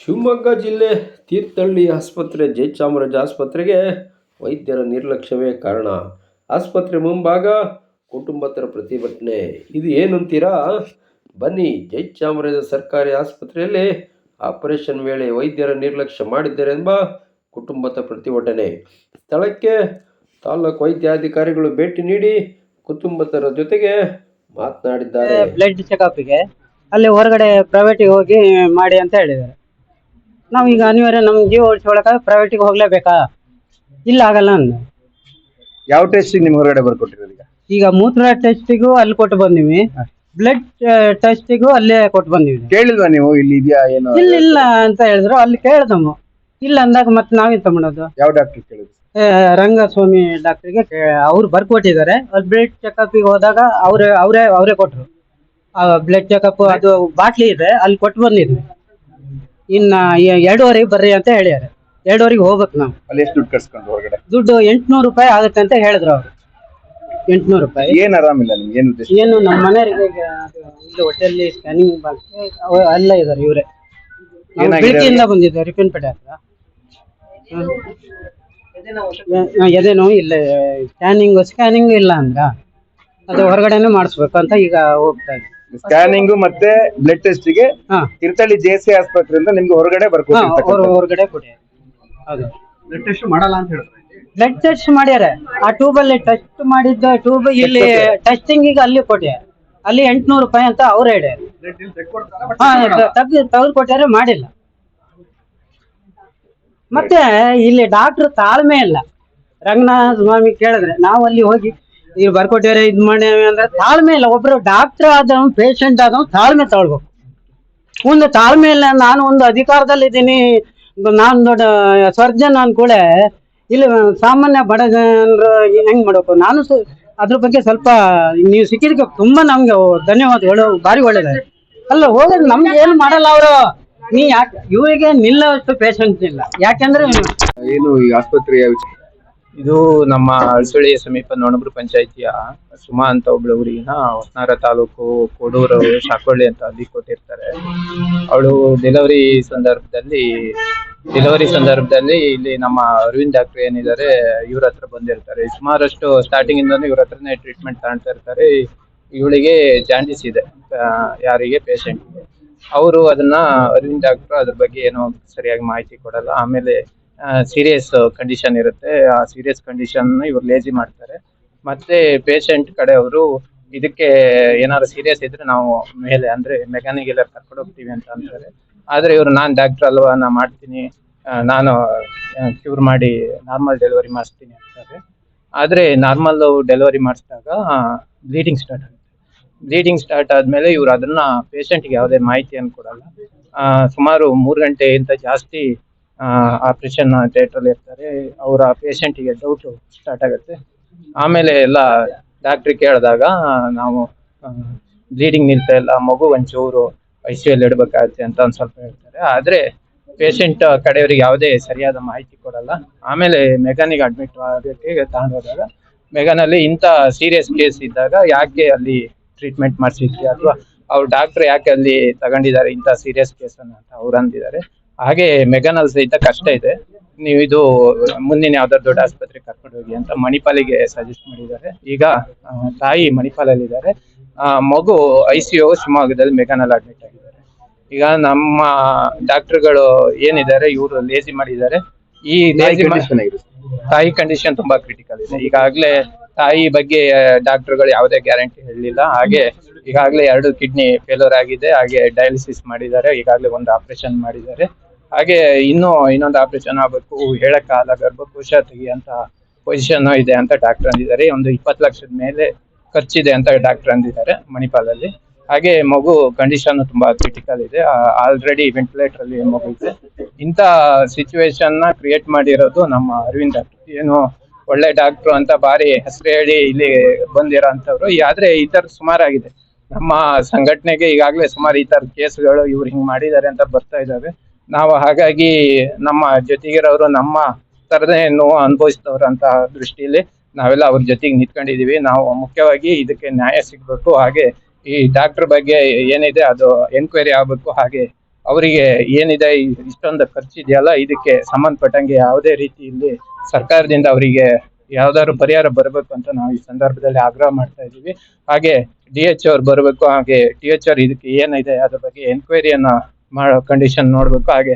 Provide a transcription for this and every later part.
ಶಿವಮೊಗ್ಗ ಜಿಲ್ಲೆ ತೀರ್ಥಹಳ್ಳಿ ಆಸ್ಪತ್ರೆ ಜಯಚಾಮರಾಜ ಆಸ್ಪತ್ರೆಗೆ ವೈದ್ಯರ ನಿರ್ಲಕ್ಷ್ಯವೇ ಕಾರಣ. ಆಸ್ಪತ್ರೆ ಮುಂಭಾಗ ಕುಟುಂಬಸ್ಥರ ಪ್ರತಿಭಟನೆ. ಇದು ಏನು ಅಂತೀರಾ? ಬನ್ನಿ. ಜಯಚಾಮರಾಜ ಸರ್ಕಾರಿ ಆಸ್ಪತ್ರೆಯಲ್ಲಿ ಆಪರೇಷನ್ ವೇಳೆ ವೈದ್ಯರ ನಿರ್ಲಕ್ಷ್ಯ ಮಾಡಿದ್ದಾರೆ ಎಂಬ ಕುಟುಂಬದ ಪ್ರತಿಭಟನೆ. ಸ್ಥಳಕ್ಕೆ ತಾಲೂಕು ವೈದ್ಯಾಧಿಕಾರಿಗಳು ಭೇಟಿ ನೀಡಿ ಕುಟುಂಬಸ್ಥರ ಜೊತೆಗೆ ಮಾತನಾಡಿದ್ದಾರೆ. ಬ್ಲಡ್ ಚೆಕಪ್ಗೆ ಅಲ್ಲಿ ಹೊರಗಡೆ ಪ್ರೈವೇಟಿಗೆ ಹೋಗಿ ಮಾಡಿ ಅಂತ ಹೇಳಿದ್ದಾರೆ. ನಾವೀಗ ಅನಿವಾರ್ಯ ನಮ್ಮ ಜೀವ ಉಳಿಸ್ಕೊಳಕ ಪ್ರೈವೇಟಿಗೆ ಹೋಗ್ಲೇಬೇಕಾ? ಇಲ್ಲ, ಆಗಲ್ಲ ಅಂದ. ಯಾವ ಟೆಸ್ಟಿಗೆ ನಿಮ್ಗೆ ಹೊರಗಡೆ ಬರ್ಕೊಟ್ಟಿರೋದು? ಈಗ ಮೂತ್ರ ಟೆಸ್ಟಿಗೂ ಅಲ್ಲಿ ಕೊಟ್ಟು ಬಂದಿವಿ, ಬ್ಲಡ್ ಟೆಸ್ಟಿಗೂ ಅಲ್ಲೇ ಕೊಟ್ಟು ಬಂದಿವಿ. ಕೇಳಿಲ್ವಾ ನೀವು ಇಲ್ಲಿ ಇದೆಯಾ ಏನು? ಇಲ್ಲ ಅಂತ ಹೇಳಿದ್ರು. ಅಲ್ಲಿ ಕೇಳ್ದಮ್ಮ, ಇಲ್ಲ ಅಂದಾಗ ಮತ್ತೆ ನಾವೆಂತ ಮಾಡೋದು? ಯಾವ ಡಾಕ್ಟರ್ ಕೇಳಿದ್ರು? ರಂಗಸ್ವಾಮಿ ಡಾಕ್ಟರ್ಗೆ ಅವ್ರು ಬರ್ಕೊಟ್ಟಿದ್ದಾರೆ. ಅಲ್ಲಿ ಬ್ಲಡ್ ಚೆಕಪ್ಗೆ ಹೋದಾಗ ಅವರೇ ಕೊಟ್ರು. ಬ್ಲಡ್ ಚೆಕಪ್ ಅದು ಬಾಟ್ಲಿ ಇದೆ, ಅಲ್ಲಿ ಕೊಟ್ಟು ಬಂದಿದ್ವಿ. ಇನ್ನ 2:30 ಬರ್ರಿ ಅಂತ ಹೇಳ್ಯಾರ. 2:30 ಹೋಗ್ಬೇಕು ನಾವು. ಅಲ್ಲಿ ಎಷ್ಟು ದುಡ್ಡು ಕಟ್ಸ್ಕೊಂಡು ಹೊರಗಡೆ? ದುಡ್ಡು 800 ರೂಪಾಯಿ ಆಗುತ್ತೆ ಅಂತ ಹೇಳಿದ್ರು ಅವ್ರು. 800 ರೂಪಾಯಿ. ಏನ್ ಆರಾಮಿಲ್ಲ ನಿಮ್ಗೆ? ಏನು ಉದ್ದೇಶ? ಏನು ನಮ್ಮ ಮನೆಯವರಿಗೆ ಇಲ್ಲಿ ಹೊಟ್ಟೆಯಲ್ಲಿ ಸ್ಕ್ಯಾನಿಂಗ್ ಅಲ್ಲ ಇದಾರೆ ಇವರೇ. ಬೆಳಗ್ಗೆಯಿಂದ ಬಂದಿದ್ದೆ ರಿಪ್ಪನ್ಪೇಟೆ ಹತ್ರ. ಎದೆ ನೋವು ಇಲ್ಲ, ಸ್ಕ್ಯಾನಿಂಗ್ ಇಲ್ಲ ಅಂದ್ರ ಅದು ಹೊರಗಡೆನೆ ಮಾಡಿಸ್ಬೇಕು ಅಂತ ಈಗ ಹೋಗ್ತಾ ಇದ್ವಿ. ಸ್ಕ್ಯಾನಿಂಗ್ ಮತ್ತೆ ಬ್ಲಡ್ ಟೆಸ್ಟಿಗೆ ತೀರ್ಥಹಳ್ಳಿ ಜೆಸಿ ಆಸ್ಪತ್ರೆಯಿಂದ ನಿಮ್ಗೆ ಹೊರಗಡೆ ಹೊರಗಡೆ ಕೊಡಿ. ಹೌದು, ಬ್ಲಡ್ ಟೆಸ್ಟ್ ಮಾಡಲ್ಲ ಅಂತ ಹೇಳಿದ್ರು. ಬ್ಲಡ್ ಟೆಸ್ಟ್ ಮಾಡ್ಯಾರ. ಆ ಟ್ಯೂಬಲ್ಲಿ ಟೆಸ್ಟ್ ಮಾಡಿದ್ದ ಟ್ಯೂಬ್ ಇಲ್ಲಿ ಟೆಸ್ಟಿಂಗ್ ಈಗ ಅಲ್ಲಿ ಕೊಟ್ಟಾರ. ಅಲ್ಲಿ 800 ರೂಪಾಯಿ ಅಂತ ಅವ್ರು ಹೇಳ್ಯಾರ. ತೆಗೆದು ಕೊಟ್ಟಾರೆ, ಮಾಡಿಲ್ಲ. ಮತ್ತೆ ಇಲ್ಲಿ ಡಾಕ್ಟರ್ ತಾಳ್ಮೆ ಇಲ್ಲ. ರಂಗನಾಥ ಸ್ವಾಮಿ ಕೇಳಿದ್ರೆ ನಾವು ಅಲ್ಲಿ ಹೋಗಿ ಈಗ ಬರ್ಕೊಟ್ಟಾರೆ ಇದ್ ಮಾಡಿ ಅಂದ್ರೆ ತಾಳ್ಮೆ ಇಲ್ಲ. ಒಬ್ರು ಡಾಕ್ಟರ್ ಆದವ್ ಪೇಷಂಟ್ ಆದವ್ ತಾಳ್ಮೆ ತಗೊಳ್ಬೇಕು. ಒಂದು ತಾಳ್ಮೆ ಇಲ್ಲ. ನಾನು ಒಂದು ಅಧಿಕಾರದಲ್ಲಿ ಇದ್ದೀನಿ, ನಾನು ದೊಡ್ಡ ಸರ್ಜನ್ ಅನ್ಕೂಳೆ ಇಲ್ಲಿ ಸಾಮಾನ್ಯ ಬಡ ಜನರು ಹೆಂಗ್ ಮಾಡ್ಬೇಕು? ನಾನು ಅದ್ರ ಬಗ್ಗೆ ಸ್ವಲ್ಪ ನೀವು ಸಿಕ್ಕಿದಕ್ಕೆ ತುಂಬಾ ನಮ್ಗೆ ಧನ್ಯವಾದಗಳು. ಭಾರಿ ಒಳ್ಳೇದ. ಅಲ್ಲ ಹೋಗೋದು ನಮ್ಗೆ ಏನು ಮಾಡಲ್ಲ ಅವರು. ನೀ ಯಾಕೆ ಇವರಿಗೆ ನಿಲ್ಲೋಷ್ಟು ಪೇಷಂಟ್ ಇಲ್ಲ? ಯಾಕೆಂದ್ರೆ ಏನು ಈ ಆಸ್ಪತ್ರೆಯ ಇದು ನಮ್ಮ ಅಳಸಳ್ಳಿಯ ಸಮೀಪ ನೊಣಬ್ರು ಪಂಚಾಯಿತಿಯ ಸುಮಾ ಅಂತ ಒಬ್ಳು ಊರಿನ ಹೊಸನಗರ ತಾಲೂಕು ಕೋಡೂರು ಶಾಕೊಳ್ಳಿ ಅಂತ ಅಲ್ಲಿ ಕೊಟ್ಟಿರ್ತಾರೆ. ಅವಳು ಡೆಲಿವರಿ ಸಂದರ್ಭದಲ್ಲಿ ಇಲ್ಲಿ ನಮ್ಮ ಅರವಿಂದ್ ಡಾಕ್ಟರ್ ಏನಿದ್ದಾರೆ ಇವ್ರ ಹತ್ರ ಬಂದಿರ್ತಾರೆ. ಸುಮಾರಷ್ಟು ಸ್ಟಾರ್ಟಿಂಗ್ ಇಂದಾನು ಇವ್ರ ಹತ್ರನೇ ಟ್ರೀಟ್ಮೆಂಟ್ ತಗೊಳ್ತಾ ಇರ್ತಾರೆ. ಇವಳಿಗೆ ಜಾಂಡಿಸ್ ಇದೆ, ಯಾರಿಗೆ ಪೇಷಂಟ್ಗೆ. ಅವರು ಅದನ್ನ ಅರವಿಂದ್ ಡಾಕ್ಟರ್ ಅದ್ರ ಬಗ್ಗೆ ಏನೋ ಸರಿಯಾಗಿ ಮಾಹಿತಿ ಕೊಡಲ್ಲ. ಆಮೇಲೆ ಸೀರಿಯಸ್ ಕಂಡೀಷನ್ ಇರುತ್ತೆ. ಆ ಸೀರಿಯಸ್ ಕಂಡೀಷನ್ ಇವ್ರು ಲೇಜಿ ಮಾಡ್ತಾರೆ. ಮತ್ತೆ ಪೇಷಂಟ್ ಕಡೆ ಅವರು ಇದಕ್ಕೆ ಏನಾದ್ರು ಸೀರಿಯಸ್ ಇದ್ರೆ ನಾವು ಮೇಲೆ ಅಂದ್ರೆ ಮೆಕ್ಯಾನಿಗೆಲ್ಲ ಕರ್ಕೊಂಡು ಹೋಗ್ತೀವಿ ಅಂತ ಅಂತಾರೆ. ಆದ್ರೆ ಇವ್ರು ನಾನ್ ಡಾಕ್ಟರ್ ಅಲ್ವಾ, ನಾ ಮಾಡ್ತೀನಿ, ನಾನು ಕ್ಯೂರ್ ಮಾಡಿ ನಾರ್ಮಲ್ ಡೆಲಿವರಿ ಮಾಡಿಸ್ತೀನಿ ಅಂತಾರೆ. ಆದ್ರೆ ನಾರ್ಮಲ್ ಡೆಲಿವರಿ ಮಾಡಿಸಿದಾಗ ಬ್ಲೀಡಿಂಗ್ ಸ್ಟಾರ್ಟ್ ಆದ್ಮೇಲೆ ಇವ್ರು ಅದನ್ನ ಪೇಷಂಟ್ಗೆ ಯಾವುದೇ ಮಾಹಿತಿಯನ್ನು ಕೊಡಲ್ಲ. ಸುಮಾರು 3 ಗಂಟೆಗಿಂತ ಜಾಸ್ತಿ ಆಪರೇಷನ್ ಥಿಯೇಟರ್ ಇರ್ತಾರೆ. ಅವರ ಪೇಷಂಟಿಗೆ ಡೌಟ್ ಸ್ಟಾರ್ಟ್ ಆಗುತ್ತೆ. ಆಮೇಲೆ ಎಲ್ಲ ಡಾಕ್ಟ್ರಿಗೆ ಕೇಳಿದಾಗ ನಾವು ಬ್ಲೀಡಿಂಗ್ ನಿಲ್ತಾ ಇಲ್ಲ, ಮಗು ಒಂಚೂರು ICU ಇಡಬೇಕಾಗತ್ತೆ ಅಂತ ಒಂದು ಸ್ವಲ್ಪ ಹೇಳ್ತಾರೆ. ಆದ್ರೆ ಪೇಷಂಟ್ ಕಡೆಯವರಿಗೆ ಯಾವುದೇ ಸರಿಯಾದ ಮಾಹಿತಿ ಕೊಡಲ್ಲ. ಆಮೇಲೆ ಮೆಗಾನಿಗೆ ಅಡ್ಮಿಟ್ ಆಗೋಕ್ಕೆ ತಗೊಂಡೋದಾಗ ಮೆಗಾನಲ್ಲಿ ಇಂಥ ಸೀರಿಯಸ್ ಕೇಸ್ ಇದ್ದಾಗ ಯಾಕೆ ಅಲ್ಲಿ ಟ್ರೀಟ್ಮೆಂಟ್ ಮಾಡಿಸಿದ್ವಿ ಅಥವಾ ಅವ್ರು ಡಾಕ್ಟರ್ ಯಾಕೆ ಅಲ್ಲಿ ತಗೊಂಡಿದ್ದಾರೆ ಇಂಥ ಸೀರಿಯಸ್ ಕೇಸನ್ನು ಅಂತ ಅವ್ರು ಅಂದಿದ್ದಾರೆ. ಹಾಗೆ ಮೆಗಾನಲ್ಲಿ ಸಹಿತ ಕಷ್ಟ ಇದೆ, ನೀವು ಇದು ಮುಂದಿನ ಯಾವ್ದಾದ್ರು ದೊಡ್ಡ ಆಸ್ಪತ್ರೆಗೆ ಕರ್ಕೊಂಡು ಹೋಗಿ ಅಂತ ಮಣಿಪಾಲಿಗೆ ಸಜೆಸ್ಟ್ ಮಾಡಿದ್ದಾರೆ. ಈಗ ತಾಯಿ ಮಣಿಪಾಲಲ್ಲಿ ಇದ್ದಾರೆ, ಮಗು ICU ಶಿವಮೊಗ್ಗದಲ್ಲಿ ಮೆಗಾನಲ್ಲಿ ಅಡ್ಮಿಟ್ ಆಗಿದ್ದಾರೆ. ಈಗ ನಮ್ಮ ಡಾಕ್ಟರ್ಗಳು ಏನಿದ್ದಾರೆ ಇವರು ಲೇಜಿ ಮಾಡಿದ್ದಾರೆ. ಈ ತಾಯಿ ಕಂಡೀಷನ್ ತುಂಬಾ ಕ್ರಿಟಿಕಲ್ ಇದೆ. ಈಗಾಗಲೇ ತಾಯಿ ಬಗ್ಗೆ ಡಾಕ್ಟರ್ಗಳು ಯಾವುದೇ ಗ್ಯಾರಂಟಿ ಹೇಳಲಿಲ್ಲ. ಹಾಗೆ ಈಗಾಗಲೇ 2 ಕಿಡ್ನಿ ಫೇಲ್ಯೂರ್ ಆಗಿದೆ. ಹಾಗೆ ಡಯಾಲಿಸಿಸ್ ಮಾಡಿದ್ದಾರೆ. ಈಗಾಗಲೇ ಒಂದು ಆಪರೇಷನ್ ಮಾಡಿದ್ದಾರೆ. ಹಾಗೆ ಇನ್ನೊಂದು ಆಪರೇಷನ್ ಆಗಬೇಕು, ಹೇಳಕ್ಕಾಗಲ್ಲ, ಗರ್ಭಕೋಶ ತೆಗಿಯಂತ ಪೊಸಿಷನ್ ಇದೆ ಅಂತ ಡಾಕ್ಟರ್ ಅಂದಿದ್ದಾರೆ. ಒಂದು 20 ಲಕ್ಷದ ಮೇಲೆ ಖರ್ಚಿದೆ ಅಂತ ಡಾಕ್ಟರ್ ಅಂದಿದ್ದಾರೆ ಮಣಿಪಾಲಲ್ಲಿ. ಹಾಗೆ ಮಗು ಕಂಡೀಷನ್ ತುಂಬಾ ಕ್ರಿಟಿಕಲ್ ಇದೆ, ಆಲ್ರೆಡಿ ವೆಂಟಿಲೇಟರ್ ಅಲ್ಲಿ ಮಗು ಇದೆ. ಇಂಥ ಸಿಚುವೇಶನ್ ನ ಕ್ರಿಯೇಟ್ ಮಾಡಿರೋದು ನಮ್ಮ ಅರವಿಂದ್ ಡಾಕ್ಟರ್. ಏನು ಒಳ್ಳೆ ಡಾಕ್ಟರ್ ಅಂತ ಬಾರಿ ಹೆಸರು ಹೇಳಿ ಇಲ್ಲಿ ಬಂದಿರೋ ಅಂತವ್ರು. ಆದ್ರೆ ಈ ತರ ಸುಮಾರಾಗಿದೆ ನಮ್ಮ ಸಂಘಟನೆಗೆ. ಈಗಾಗಲೇ ಸುಮಾರು ಈ ತರ ಕೇಸ್ಗಳು ಇವ್ರು ಹಿಂಗ್ ಮಾಡಿದ್ದಾರೆ ಅಂತ ಬರ್ತಾ ಇದ್ದಾವೆ. ನಾವು ಹಾಗಾಗಿ ನಮ್ಮ ಜೊತೆಗಿರೋರು ನಮ್ಮ ತರದೇ ನೋವು ಅನುಭವಿಸ್ತವ್ರು ಅಂತ ದೃಷ್ಟಿಯಲ್ಲಿ ನಾವೆಲ್ಲ ಅವ್ರ ಜೊತೆಗೆ ನಿಂತ್ಕೊಂಡಿದೀವಿ. ನಾವು ಮುಖ್ಯವಾಗಿ ಇದಕ್ಕೆ ನ್ಯಾಯ ಸಿಗ್ಬೇಕು. ಹಾಗೆ ಈ ಡಾಕ್ಟರ್ ಬಗ್ಗೆ ಏನಿದೆ ಅದು ಎನ್ಕ್ವೈರಿ ಆಗ್ಬೇಕು. ಹಾಗೆ ಅವರಿಗೆ ಏನಿದೆ ಇಷ್ಟೊಂದು ಖರ್ಚಿದೆಯಲ್ಲ, ಇದಕ್ಕೆ ಸಂಬಂಧಪಟ್ಟಂಗೆ ಯಾವುದೇ ರೀತಿಯಲ್ಲಿ ಸರ್ಕಾರದಿಂದ ಅವರಿಗೆ ಯಾವ್ದಾದ್ರು ಪರಿಹಾರ ಬರಬೇಕು ಅಂತ ನಾವು ಈ ಸಂದರ್ಭದಲ್ಲಿ ಆಗ್ರಹ ಮಾಡ್ತಾ ಇದ್ದೀವಿ. ಹಾಗೆ DH ಅವ್ರು ಬರಬೇಕು, ಹಾಗೆ TH ಅವ್ರು ಇದಕ್ಕೆ ಏನಿದೆ ಅದ್ರ ಬಗ್ಗೆ ಎನ್ಕ್ವೈರಿಯನ್ನ ಮಾಡೋ ಕಂಡೀಷನ್ ನೋಡ್ಬೇಕು, ಹಾಗೆ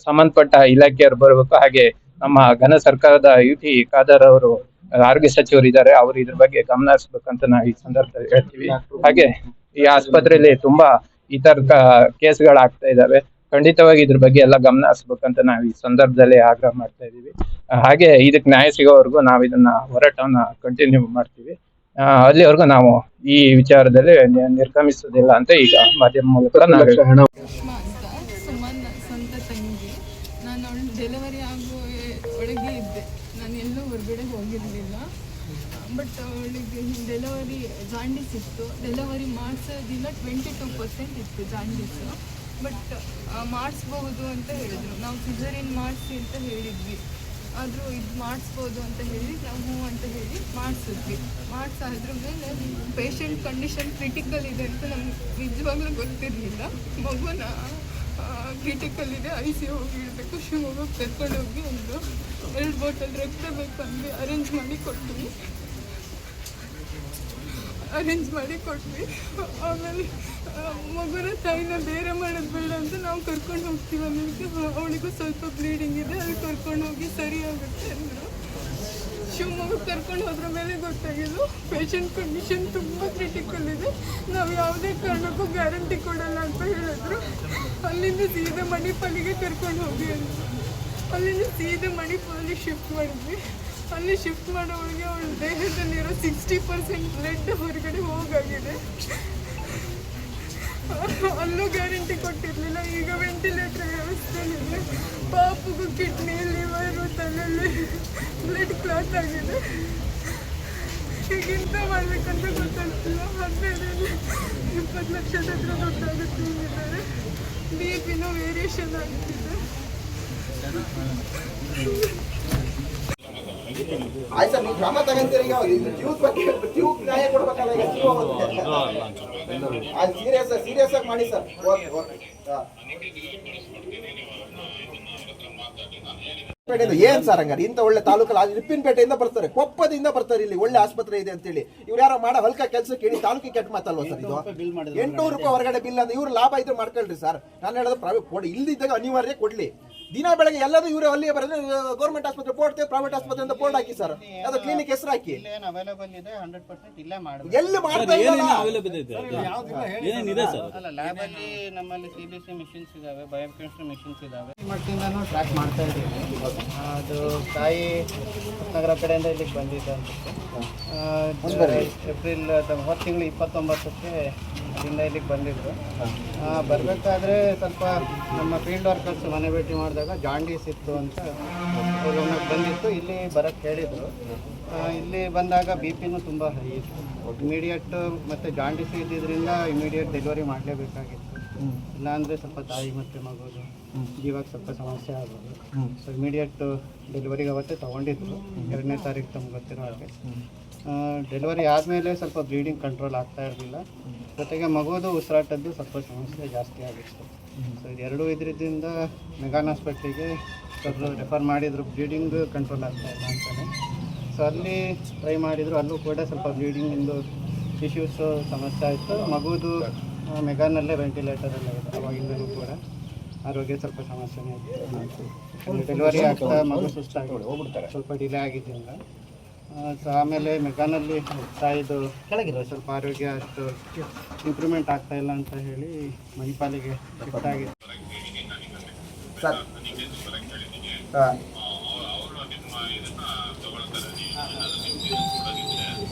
ಸಂಬಂಧಪಟ್ಟ ಇಲಾಖೆಯವ್ರು ಬರಬೇಕು. ಹಾಗೆ ನಮ್ಮ ಘನ ಸರ್ಕಾರದ UT ಖಾದರ್ ಅವರು ಆರೋಗ್ಯ ಸಚಿವರು ಇದ್ದಾರೆ, ಅವರು ಇದ್ರ ಬಗ್ಗೆ ಗಮನ ಹರಿಸ್ಬೇಕಂತ ನಾವು ಈ ಸಂದರ್ಭದಲ್ಲಿ ಹೇಳ್ತೀವಿ. ಹಾಗೆ ಈ ಆಸ್ಪತ್ರೆಯಲ್ಲಿ ತುಂಬಾ ಈ ತರ ಕೇಸ್ಗಳಾಗ್ತಾ ಇದಾವೆ, ಖಂಡಿತವಾಗಿ ಇದ್ರ ಬಗ್ಗೆ ಎಲ್ಲ ಗಮನ ಹರಿಸ್ಬೇಕಂತ ನಾವು ಈ ಸಂದರ್ಭದಲ್ಲಿ ಆಗ್ರಹ ಮಾಡ್ತಾ ಇದೀವಿ. ಹಾಗೆ ಇದಕ್ಕೆ ನ್ಯಾಯ ಸಿಗೋವರೆಗೂ ನಾವು ಇದನ್ನ ಹೋರಾಟವನ್ನ ಕಂಟಿನ್ಯೂ ಮಾಡ್ತೀವಿ. ಅಲ್ಲಿವರೆಗೂ ನಾವು ಈ ವಿಚಾರದಲ್ಲಿ ನಿರ್ಗಮಿಸೋದಿಲ್ಲ ಅಂತ ಈಗ ಮಾಧ್ಯಮ ಮೂಲಕ ನಾವು ಸುಷ್ಮಾ ಅಂತ ಸುಮನ್ ಸ್ವಂತ ತಂಗಿ. ನಾನು ಅವಳು ಡೆಲಿವರಿ ಆಗೋ ಒಳಗೆ ಇದ್ದೆ, ನಾನು ಎಲ್ಲೂ ಹೊರಗಡೆ ಹೋಗಿರಲಿಲ್ಲ. ಬಟ್ ಅವಳಿಗೆ ಡೆಲಿವರಿ ಜಾಂಡೀಸ್ ಇತ್ತು. ಡೆಲಿವರಿ ಮಾಡಿಸೋದಿಲ್ಲ 22% ಇತ್ತು ಜಾಂಡೀಸು. ಬಟ್ ಮಾಡಿಸ್ಬೋದು ಅಂತ ಹೇಳಿದ್ರು. ನಾವು ಸಿಸೇರಿಯನ್ ಮಾಡಿಸಿ ಅಂತ ಹೇಳಿದ್ವಿ, ಆದರೂ ಇದು ಮಾಡಿಸ್ಬೋದು ಅಂತ ಹೇಳಿ ನಾವು ಹ್ಞೂ ಅಂತ ಹೇಳಿ ಮಾಡಿಸಿದ್ವಿ. ಮಾಡಿಸಾದ್ರ ಮೇಲೆ ಪೇಷಂಟ್ ಕಂಡೀಷನ್ ಕ್ರಿಟಿಕಲ್ ಇದೆ ಅಂತ ನಮ್ಗೆ ನಿಜವಾಗ್ಲೂ ಗೊತ್ತಿರಲಿಲ್ಲ. ಮಗುನ ಕ್ರಿಟಿಕಲ್ ಇದೆ, ICU ಹೋಗಿ ಇಡಬೇಕು, ಶಿವಮೊಗ್ಗಕ್ಕೆ ಕರ್ಕೊಂಡೋಗಿ ಒಂದು 2 ಬಾಟಲ್ ರಕ್ತ ಬೇಕಂದ್ವಿ. ಅರೇಂಜ್ ಮಾಡಿ ಕೊಟ್ವಿ. ಆಮೇಲೆ ಮಗುನ ತಾಯಿನ ಬೇರೆ ಮಾಡೋದು ಬೇಡ ಅಂತ ನಾವು ಕರ್ಕೊಂಡು ಹೋಗ್ತೀವಿ. ಆಮೇಲೆ ಅವಳಿಗೂ ಸ್ವಲ್ಪ ಬ್ಲೀಡಿಂಗ್ ಇದೆ, ಅಲ್ಲಿ ಕರ್ಕೊಂಡು ಹೋಗಿ ಸರಿ ಆಗುತ್ತೆ ಅಂದರು. ಶಿವಮೊಗ್ಗಕ್ಕೆ ಕರ್ಕೊಂಡು ಹೋದ್ರ ಮೇಲೆ ಗೊತ್ತಾಗಿದ್ದು ಪೇಷಂಟ್ ಕಂಡೀಷನ್ ತುಂಬ ಕ್ರಿಟಿಕಲ್ ಇದೆ, ನಾವು ಯಾವುದೇ ಕಾರಣಕ್ಕೂ ಗ್ಯಾರಂಟಿ ಕೊಡಲ್ಲ ಅಂತ ಹೇಳಿದ್ರು. ಅಲ್ಲಿಂದ ಸೀದಾ ಮಣಿಪಾಲಿಗೆ ಕರ್ಕೊಂಡು ಹೋಗಿ ಅಂದರು. ಅಲ್ಲಿಂದ ಸೀದಾ ಮಣಿಪಾಲಿಗೆ ಶಿಫ್ಟ್ ಮಾಡಿದ್ವಿ. ಅಲ್ಲಿ ಶಿಫ್ಟ್ ಮಾಡೋವಳಿಗೆ ಅವಳ ದೇಹದಲ್ಲಿರೋ 60% ಬ್ಲಡ್ ಹೊರಗಡೆ ಹೋಗಾಗಿದೆ. ಅಲ್ಲೂ ಗ್ಯಾರಂಟಿ ಕೊಟ್ಟಿರಲಿಲ್ಲ. ಈಗ ವೆಂಟಿಲೇಟರ್ ವ್ಯವಸ್ಥೆಯಲ್ಲಿದೆ. ಪಾಪಗೂ ಕಿಡ್ನಿ, ಲಿವರು, ತಲೆಯಲ್ಲಿ ಬ್ಲಡ್ ಕ್ಲಾತ್ ಆಗಿದೆ. ಈಗಿಂತ ಮಾಡಬೇಕಂತ ಗೊತ್ತಾಗ್ತಿಲ್ಲ. 15-20 ಲಕ್ಷದ ಹತ್ರ ದುಡ್ಡಾಗುತ್ತೆ ಅಂದಿದ್ದಾರೆ. BP ವೇರಿಯೇಷನ್ ಆಗ್ತಿದೆ. ಆಯ್ತು ಸರ್, ನೀವು ಕ್ರಮ ತಗೊಂತೀರಿ. ಈಗ ಜೀವದ ಬಗ್ಗೆ ಜೀವಕ್ಕೆ ನ್ಯಾಯ ಕೊಡ್ಬೇಕಲ್ಲ. ಈಗ ಜೀವ ಸೀರಿಯಸ್ ಆಗಿ ಮಾಡಿ ಸರ್. ಏನ್ ಸರ್ ಹಂಗಾರೆ ಇಂಥ ಒಳ್ಳೆ ತಾಲೂಕಲ್ಲಿ ರಿಪ್ಪಿನಪೇಟೆಯಿಂದ ಬರ್ತಾರೆ, ಕೊಪ್ಪದಿಂದ ಬರ್ತಾರೆ, ಇಲ್ಲಿ ಒಳ್ಳೆ ಆಸ್ಪತ್ರೆ ಇದೆ ಅಂತೇಳಿ. ಇವ್ರು ಯಾರೋ ಮಾಡೋ ಹಲ್ಕ ಕೆಲಸಕ್ಕೆ ಹೇಳಿ ತಾಲೂಕಿಗೆ ಕೆಟ್ಟ ಮಾತಲ್ವಾ ಸರ್ ಇದು? 800 ರೂಪಾಯಿ ಹೊರಗಡೆ ಬಿಲ್ ಅಂದ್ರೆ ಇವ್ರು ಲಾಭ ಇದ್ರೆ ಮಾಡ್ಕೊಳ್ರಿ ಸರ್. ನಾನು ಹೇಳೋದು ಪ್ರೈವೇಟ್ ಕೊಡಿ, ಇಲ್ಲಿದ್ದಾಗ ಅನಿವಾರ್ಯ ಕೊಡ್ಲಿ. ದಿನ ಬೆಳಗ್ಗೆ ಎಲ್ಲರೂ ಇವರೇ ಅಲ್ಲಿಯೇ ಬರೋದು. ಗೌರ್ಮೆಂಟ್ ಆಸ್ಪತ್ರೆ ಪೋಡ್ತೇವೆ, ಪ್ರೈವೇಟ್ ಆಸ್ಪತ್ರೆ ಅಂತ ಬೋರ್ಡ್ ಹಾಕಿ ಸರ್, ಅದು ಕ್ಲಿನಿಕ್ ಹೆಸರು ಹಾಕಿ. ಅವೈಲೇಬಲ್ ಇದೆ 100% ಇಲ್ಲೇ ಮಾಡಿ. ಎಲ್ಲಿ ಮಾಡ್ತಾ ಇಲ್ಲ ಅಲ್ಲ, ಲ್ಯಾಬ್ ಅಲ್ಲಿ ನಮ್ಮಲ್ಲಿ CBC ಮಿಷನ್ಸ್ ಇದಾವೆ, ಬಯೋಕೆಮಿಸ್ಟ್ರಿ ಮಿಷನ್ಸ್ ಇದಾವೆ. ಮಟ್ಟಿಂದನೂ ಟ್ರ್ಯಾಕ್ ಮಾಡ್ತಾ ಇದ್ದೀವಿ. ಅದು ತಾಯಿ ನಗರ ಕಡೆಯಿಂದ ಇಲ್ಲಿಗೆ ಬಂದಿದ್ದೆ ಅನ್ಸುತ್ತೆ. ಏಪ್ರಿಲ್ ಹೊತ್ತು ತಿಂಗಳು 29ಕ್ಕೆ ಅಲ್ಲಿಂದ ಇಲ್ಲಿಗೆ ಬಂದಿದ್ರು. ಬರಬೇಕಾದ್ರೆ ಸ್ವಲ್ಪ ನಮ್ಮ ಫೀಲ್ಡ್ ವರ್ಕರ್ಸ್ ಮನೆ ಭೇಟಿ ಮಾಡಿದಾಗ ಜಾಂಡೀಸ್ ಇತ್ತು ಅಂತ ಗಮನಕ್ಕೆ ಬಂದಿತ್ತು. ಇಲ್ಲಿ ಬರೋಕ್ಕೆ ಹೇಳಿದರು. ಇಲ್ಲಿ ಬಂದಾಗ BP ತುಂಬ ಹೈ ಇತ್ತು. ಇಮಿಡಿಯೇಟ್ ಮತ್ತು ಜಾಂಡೀಸ್ ಇದ್ದಿದ್ದರಿಂದ ಇಮಿಡಿಯೇಟ್ ಡೆಲಿವರಿ ಮಾಡಲೇಬೇಕಾಗಿತ್ತು. ಇಲ್ಲಾಂದರೆ ಸ್ವಲ್ಪ ತಾಯಿ ಮತ್ತು ಮಗುದು ಜೀವಕ್ಕೆ ಸ್ವಲ್ಪ ಸಮಸ್ಯೆ ಆಗೋದು. ಸೊ ಇಮಿಡಿಯೇಟ್ ಡೆಲಿವರಿಗೆ ಅವತ್ತೇ ತೊಗೊಂಡಿದ್ರು. 2ನೇ ತಾರೀಕು ತಮ್ಗೆ ಗೊತ್ತಿರೋ ಹಾಗೆ. ಡೆಲಿವರಿ ಆದಮೇಲೆ ಸ್ವಲ್ಪ ಬ್ಲೀಡಿಂಗ್ ಕಂಟ್ರೋಲ್ ಆಗ್ತಾ ಇರಲಿಲ್ಲ. ಜೊತೆಗೆ ಮಗುವುದು ಉಸಿರಾಟದ್ದು ಸ್ವಲ್ಪ ಸಮಸ್ಯೆ ಜಾಸ್ತಿ ಆಗಿತ್ತು. ಸೊ ಇದೆರಡೂ ಇದರಿಂದ ಮೆಗಾನ್ ಹಾಸ್ಪಿಟ್ಲಿಗೆ ರೆಫರ್ ಮಾಡಿದರು. ಬ್ಲೀಡಿಂಗ್ ಕಂಟ್ರೋಲ್ ಆಗ್ತಾ ಇಲ್ಲ ಅಂತಲೇ. ಸೊ ಅಲ್ಲಿ ಟ್ರೈ ಮಾಡಿದರು, ಅಲ್ಲೂ ಕೂಡ ಸ್ವಲ್ಪ ಬ್ಲೀಡಿಂಗಿಂದು ಇಶ್ಯೂಸು ಸಮಸ್ಯೆ ಆಯಿತು. ಮಗುವುದು ಮೆಗಾನಲ್ಲೇ ವೆಂಟಿಲೇಟರಲ್ಲೇ ಇದೆ. ಅವಾಗಿಂದಲೂ ಕೂಡ ಆರೋಗ್ಯ ಸ್ವಲ್ಪ ಸಮಸ್ಯೆನೇ ಇತ್ತು. ಡೆಲಿವರಿ ಆಗ್ತಾ ಮಗು ಸುಸ್ತಾಗಿ ಸ್ವಲ್ಪ ಡಿಲೇ ಆಗಿದ್ದರಿಂದ ಸೊ ಆಮೇಲೆ ಮೆಗಾನಲ್ಲಿ ತಾಯಿದು ಸ್ವಲ್ಪ ಆರೋಗ್ಯ ಅಷ್ಟು ಇಂಪ್ರೂವ್ಮೆಂಟ್ ಆಗ್ತಾ ಇಲ್ಲ ಅಂತ ಹೇಳಿ ಮಣಿಪಾಲಿಗೆ ಶಿಫ್ಟ್ ಆಗಿದೆ ಸರ್.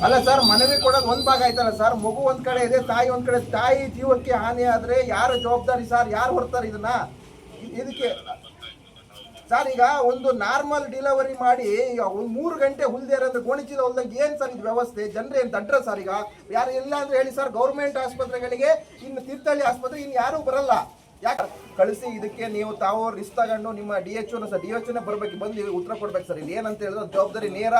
ಅಲ್ಲ ಸರ್, ಮನವಿ ಕೊಡೋದು ಒಂದು ಭಾಗ ಆಯ್ತಲ್ಲ ಸರ್. ಮಗು ಒಂದ್ ಕಡೆ ಇದೆ, ತಾಯಿ ಒಂದ್ ಕಡೆ. ತಾಯಿ ಜೀವಕ್ಕೆ ಹಾನಿ ಆದ್ರೆ ಯಾರು ಜವಾಬ್ದಾರಿ ಸರ್? ಯಾರು ಹೊರ್ತಾರೆ ಇದನ್ನ? ಇದಕ್ಕೆ ಸರ್ ಈಗ ಒಂದು ನಾರ್ಮಲ್ ಡೆಲಿವರಿ ಮಾಡಿ ಈಗ 3 ಗಂಟೆ ಹುಲ್ದೇರಂದ್ರೆ ಗೋಣಿಚೀಲ ಹೊಲ್ದಂಗೆ ಏನು ಸರ್ ಇದು ವ್ಯವಸ್ಥೆ? ಜನರೇ ಅಂತ ಅಡ್ರೆಸ್ ಸರ್. ಈಗ ಯಾರು ಇಲ್ಲ ಅಂದ್ರೆ ಹೇಳಿ ಸರ್, ಗೌರ್ಮೆಂಟ್ ಆಸ್ಪತ್ರೆಗಳಿಗೆ ಇನ್ನು ತೀರ್ಥಹಳ್ಳಿ ಆಸ್ಪತ್ರೆ ಇನ್ನು ಯಾರೂ ಬರಲ್ಲ. ಯಾಕೆ ಕಳಿಸಿ ಇದಕ್ಕೆ ನೀವು ತಾವು ರಿಸ್ಕ್ ತಗೊಂಡು ನಿಮ್ಮ DHO ಸರ್ DHOನೇ ಬರ್ಬೇಕು, ಬಂದು ಉತ್ತರ ಕೊಡ್ಬೇಕು ಸರ್. ಇಲ್ಲಿ ಏನಂತ ಹೇಳಿದ್ರೆ ಜವಾಬ್ದಾರಿ ನೇರ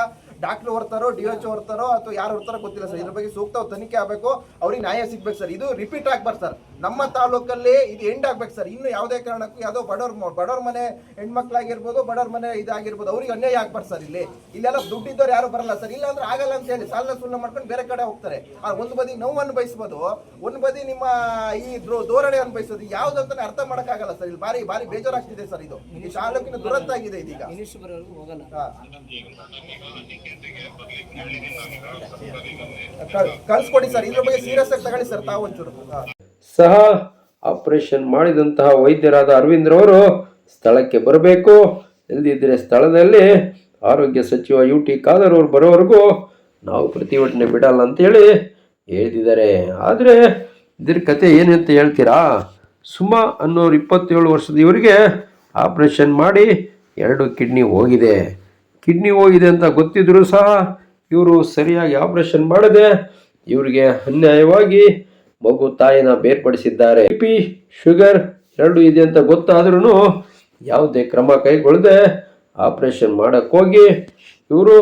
ಡಾಕ್ಟರ್ ಹೊರ್ತಾರೋ DHO ಹೊರ್ತಾರೋ ಅಥವಾ ಯಾರು ಹೊರ್ತಾರೋ ಗೊತ್ತಿಲ್ಲ ಸರ್. ಇದ್ರ ಬಗ್ಗೆ ಸೂಕ್ತ ತನಿಖೆ ಆಗಬೇಕು, ಅವ್ರಿಗೆ ನ್ಯಾಯ ಸಿಗ್ಬೇಕು ಸರ್. ಇದು ರಿಪೀಟ್ ಆಗ್ಬಾರ್ದು ಸರ್. ನಮ್ಮ ತಾಲೂಕಲ್ಲಿ ಇದು ಎಂಡ್ ಆಗ್ಬೇಕು ಸರ್. ಇನ್ನು ಯಾವುದೇ ಕಾರಣಕ್ಕೂ ಯಾವುದೋ ಬಡವ್ರ ಮನೆ ಹೆಣ್ಮಕ್ಳಾಗಿರ್ಬೋದು, ಬಡವ್ರ ಮನೆ ಇದಾಗಿರ್ಬೋದು, ಅವ್ರಿಗೆ ಅನ್ಯಾಯ ಆಗ್ಬಾರ್ದು ಸರ್. ಇಲ್ಲೆಲ್ಲ ದುಡ್ಡಿದ್ದವ್ರು ಯಾರು ಬರಲ್ಲ ಸರ್. ಇಲ್ಲ ಅಂದ್ರೆ ಆಗಲ್ಲ ಅಂತ ಹೇಳಿ ಸಾಲ ಸುಳ್ಳ ಮಾಡ್ಕೊಂಡು ಬೇರೆ ಕಡೆ ಹೋಗ್ತಾರೆ. ಒಂದು ಬದಿ ನೋವನ್ನು ಬಯಸ್ಬೋದು, ಒಂದು ಬದಿ ನಿಮ್ಮ ಈ ಧೋರಣೆ ಅನ್ಬಯಸೋದು ಯಾವ್ದಂತಾನೆ ಅರ್ಥ ಮಾಡಕ್ಕಾಗಲ್ಲ ಸರ್. ಇಲ್ಲಿ ಭಾರಿ ಭಾರಿ ಬೇಜಾರಾಗ್ತಿದೆ ಸರ್. ಇದು ಈ ತಾಲೂಕಿನ ದುರಂತ ಆಗಿದೆ ಇದೀಗ. ಕಳ್ಸ್ಕೊಡಿ ಸರ್, ಇದ್ರ ಬಗ್ಗೆ ಸೀರಿಯಸ್ ಆಗಿ ತಗೊಳ್ಳಿ ಸರ್ ತಾವು ಒಂಚೂರು. ಸಹ ಆಪರೇಷನ್ ಮಾಡಿದಂತಹ ವೈದ್ಯರಾದ ಅರವಿಂದ್ ರವರು ಸ್ಥಳಕ್ಕೆ ಬರಬೇಕು. ಇಲ್ಲದಿದ್ದರೆ ಸ್ಥಳದಲ್ಲಿ ಆರೋಗ್ಯ ಸಚಿವ UT ಖಾದರ್ ಅವರು ಬರೋವರೆಗೂ ನಾವು ಪ್ರತಿಭಟನೆ ಬಿಡಲ್ಲ ಅಂತೇಳಿ ಹೇಳ್ತಿದ್ದಾರೆ. ಆದರೆ ಇದ್ರ ಕತೆ ಏನು ಅಂತ ಹೇಳ್ತೀರಾ? ಸುಮಾ ಅನ್ನೋರು 27 ವರ್ಷದ ಇವರಿಗೆ ಆಪರೇಷನ್ ಮಾಡಿ 2 ಕಿಡ್ನಿ ಹೋಗಿದೆ. ಕಿಡ್ನಿ ಹೋಗಿದೆ ಅಂತ ಗೊತ್ತಿದ್ರೂ ಸಹ ಇವರು ಸರಿಯಾಗಿ ಆಪರೇಷನ್ ಮಾಡದೆ ಇವರಿಗೆ ಅನ್ಯಾಯವಾಗಿ ಮಗು ತಾಯಿನ ಬೇರ್ಪಡಿಸಿದ್ದಾರೆ. BP ಶುಗರ್ 2 ಇದೆ ಅಂತ ಗೊತ್ತಾದ್ರೂ ಯಾವುದೇ ಕ್ರಮ ಕೈಗೊಳ್ಳದೆ ಆಪರೇಷನ್ ಮಾಡಕ್ಕೆ ಹೋಗಿ ಇವರು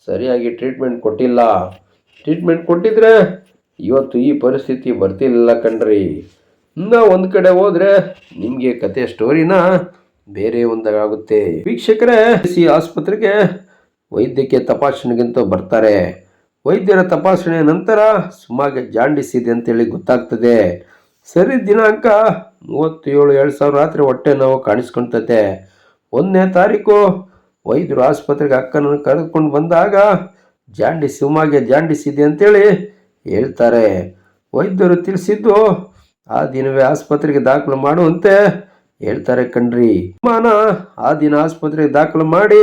ಸರಿಯಾಗಿ ಟ್ರೀಟ್ಮೆಂಟ್ ಕೊಟ್ಟಿಲ್ಲ. ಟ್ರೀಟ್ಮೆಂಟ್ ಕೊಟ್ಟಿದ್ರೆ ಇವತ್ತು ಈ ಪರಿಸ್ಥಿತಿ ಬರ್ತಿಲ್ಲ ಕಣ್ರಿ. ಇನ್ನು ಒಂದು ಕಡೆ ಹೋದರೆ ನಿಮಗೆ ಕತೆ ಸ್ಟೋರಿನ ಬೇರೆ ಒಂದಾಗುತ್ತೆ. ವೀಕ್ಷಕರೇ, ಆಸ್ಪತ್ರೆಗೆ ವೈದ್ಯಕೀಯ ತಪಾಸಣೆಗಿಂತ ಬರ್ತಾರೆ. ವೈದ್ಯರ ತಪಾಸಣೆ ನಂತರ ಸುಮಾಗೆ ಜಾಂಡಿಸ್ ಇದೆ ಅಂತೇಳಿ ಗೊತ್ತಾಗ್ತದೆ. ಸರಿ ದಿನಾಂಕ 37/2000 ರಾತ್ರಿ ಹೊಟ್ಟೆ ನೋವು ಕಾಣಿಸ್ಕೊಳ್ತತೆ. 1ನೇ ತಾರೀಕು ವೈದ್ಯರು ಆಸ್ಪತ್ರೆಗೆ ಅಕ್ಕನನ್ನು ಕರೆದುಕೊಂಡು ಬಂದಾಗ ಸುಮಾಗೆ ಜಾಂಡಿಸ್ ಇದೆ ಅಂತೇಳಿ ಹೇಳ್ತಾರೆ. ವೈದ್ಯರು ತಿಳಿಸಿದ್ದು ಆ ದಿನವೇ ಆಸ್ಪತ್ರೆಗೆ ದಾಖಲು ಮಾಡುವಂತೆ ಹೇಳ್ತಾರೆ ಕಣ್ರಿ. ಆ ದಿನ ಆಸ್ಪತ್ರೆಗೆ ದಾಖಲು ಮಾಡಿ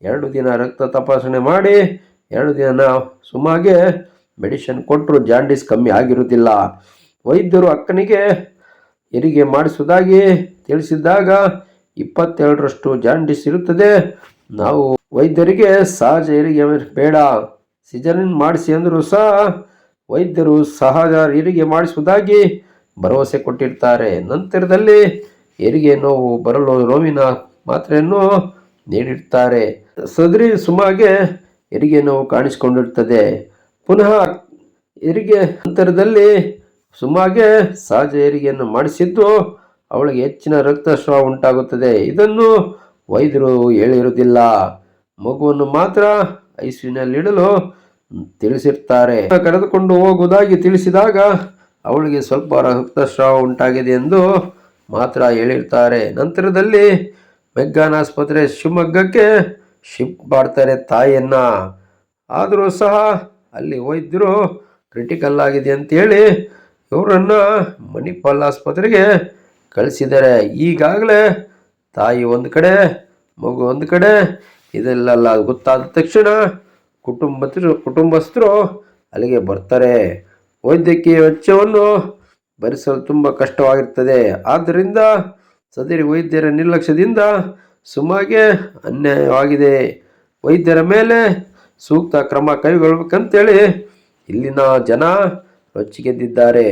2 ದಿನ ರಕ್ತ ತಪಾಸಣೆ ಮಾಡಿ 2 ದಿನ ಸುಮಾಗೆ ಮೆಡಿಸಿನ್ ಕೊಟ್ಟರು. ಜಾಂಡಿಸ್ ಕಮ್ಮಿ ಆಗಿರುವುದಿಲ್ಲ. ವೈದ್ಯರು ಅಕ್ಕನಿಗೆ ಹೆರಿಗೆ ಮಾಡಿಸುವುದಾಗಿ ತಿಳಿಸಿದ್ದಾಗ 27ರಷ್ಟು ಜಾಂಡಿಸ್ ಇರುತ್ತದೆ. ನಾವು ವೈದ್ಯರಿಗೆ ಸಹಜ ಹೆರಿಗೆ ಬೇಡ, ಸಿಜರಿನ್ ಮಾಡಿಸಿ ಅಂದರೂ ಸಹ ವೈದ್ಯರು ಸಹಜ ಹೆರಿಗೆ ಮಾಡಿಸುವುದಾಗಿ ಭರವಸೆ ಕೊಟ್ಟಿರ್ತಾರೆ. ನಂತರದಲ್ಲಿ ಹೆರಿಗೆ ನೋವು ಬರಲು ನೋವಿನ ಮಾತ್ರೆಯನ್ನು ನೀಡಿರ್ತಾರೆ. ಸದರಿ ಸುಮಾಗೆ ಹೆರಿಗೆ ನೋವು ಕಾಣಿಸಿಕೊಂಡಿರ್ತದೆ. ಪುನಃ ಹೆರಿಗೆ ನಂತರದಲ್ಲಿ ಸುಮಾಗೆ ಸಹಜ ಹೆರಿಗೆಯನ್ನು ಮಾಡಿಸಿದ್ದು ಅವಳಿಗೆ ಹೆಚ್ಚಿನ ರಕ್ತಸ್ರಾವ ಉಂಟಾಗುತ್ತದೆ. ಇದನ್ನು ವೈದ್ಯರು ಹೇಳಿರುವುದಿಲ್ಲ. ಮಗುವನ್ನು ಮಾತ್ರ ICUನಲ್ಲಿಡಲು ತಿಳಿಸಿರ್ತಾರೆ. ಕರೆದುಕೊಂಡು ಹೋಗುವುದಾಗಿ ತಿಳಿಸಿದಾಗ ಅವಳಿಗೆ ಸ್ವಲ್ಪ ರಕ್ತಸ್ರಾವ ಉಂಟಾಗಿದೆ ಎಂದು ಮಾತ್ರ ಹೇಳಿರ್ತಾರೆ. ನಂತರದಲ್ಲಿ ಮೆಗ್ಗಾನ್ ಆಸ್ಪತ್ರೆ ಶಿವಮೊಗ್ಗಕ್ಕೆ ಶಿಫ್ಟ್ ಮಾಡ್ತಾರೆ ತಾಯಿಯನ್ನ. ಆದರೂ ಸಹ ಅಲ್ಲಿ ವೈದ್ಯರು ಕ್ರಿಟಿಕಲ್ ಆಗಿದೆ ಅಂತೇಳಿ ಇವರನ್ನು ಮಣಿಪಾಲ್ ಆಸ್ಪತ್ರೆಗೆ ಕಳಿಸಿದ್ದಾರೆ. ಈಗಾಗಲೇ ತಾಯಿ ಒಂದು ಕಡೆ, ಮಗು ಒಂದು ಕಡೆ. ಇದೆಲ್ಲ ಗೊತ್ತಾದ ತಕ್ಷಣ ಕುಟುಂಬಸ್ಥರು ಅಲ್ಲಿಗೆ ಬರ್ತಾರೆ. ವೈದ್ಯಕೀಯ ವೆಚ್ಚವನ್ನು ಭರಿಸಲು ತುಂಬ ಕಷ್ಟವಾಗಿರ್ತದೆ. ಆದ್ದರಿಂದ ಸದರಿ ವೈದ್ಯರ ನಿರ್ಲಕ್ಷ್ಯದಿಂದ ಸುಮಾಗೆ ಅನ್ಯಾಯವಾಗಿದೆ. ವೈದ್ಯರ ಮೇಲೆ ಸೂಕ್ತ ಕ್ರಮ ಕೈಗೊಳ್ಳಬೇಕಂತೇಳಿ ಇಲ್ಲಿನ ಜನ ರೊಚ್ಚಿಗೆದ್ದಿದ್ದಾರೆ.